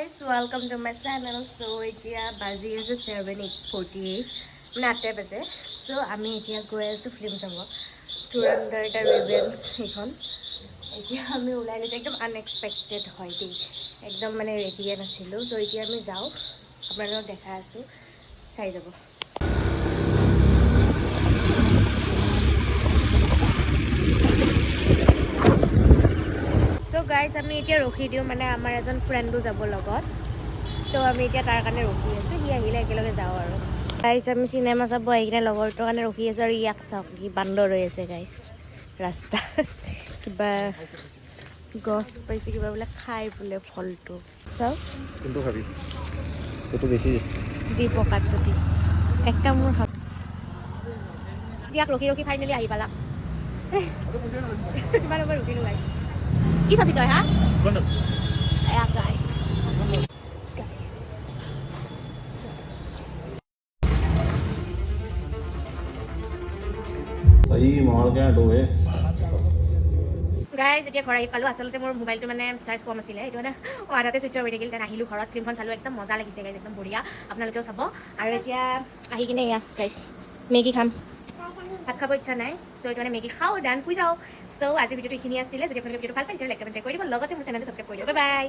guys, welcome to my channel. So এতিয়া বাজি আছে 7:48 মানে 8 বাজে. So আমি এতিয়া গৈ আছো ফিল্ম চাব ধুৰন্ধৰ দ্য ৰিভেঞ্জ এইখন. এতিয়া আমি ওলাই গৈছো একদম আনএক্সপেক্টেড হয় দেই, একদম মানে ৰেডিয়ে নাছিলোঁ. চ' এতিয়া আমি যাওঁ, আপোনালোকক দেখাই আছোঁ, চাই যাব. চ' গাইজ আমি এতিয়া ৰখি দিওঁ, মানে আমাৰ এজন ফ্ৰেণ্ডো যাব লগত. তো আমি এতিয়া তাৰ কাৰণে ৰখি আছোঁ, সি আহিলে একেলগে যাওঁ আৰু. গাইজ আমি চিনেমা চাব আহি কিনে লগৰটোৰ কাৰণে ৰখি আছোঁ, আৰু ইয়াক চাওক কি বান্দৰ হৈ আছে গাইজ ৰাস্তা. কিবা গছ পাইছে, কিবা বোলে খাই বোলে ফলটো. চাওক কোনটো খাবি? সেইটো বেছি দি পকাত যদি একটা মোৰ খাব. ইয়াক ৰখি ৰখি ফাইনেলি আহি পালা. কিমান সময় ৰখিলোঁ গাইজ. কি চাবি তই হা? গাইজ গাইজ এতিয়া ঘৰ আহি পালোঁ. আচলতে মোৰ মোবাইলটো মানে চাৰ্জ কম আছিলে, সেইটো মানে আধাতে চুইচ অফ হৈ থাকিল. তেনে আহিলোঁ ঘৰত, ফিল্মখন চালোঁ, একদম মজা লাগিছে গাইজ, একদম বঢ়িয়া. আপোনালোকেও চাব. আৰু এতিয়া আহি কিনে এয়া গাইজ মেগী খাম, ভাত খাব ইচ্ছা নাই. চ' এইটো মানে মেগী খাওঁ, ডান শুই যাওঁ. চ' আজি ভিডিঅ'টো এইখিনি আছিলে. যদি আপোনালোকে ভিডিঅ'টো ভাল পায় তেতিয়াহ'লে লাইক কমেণ্ট কৰি দিব, লগতে মোৰ চেনেলটো ছাবস্ক্ৰাইব কৰি দিব. Bye bye.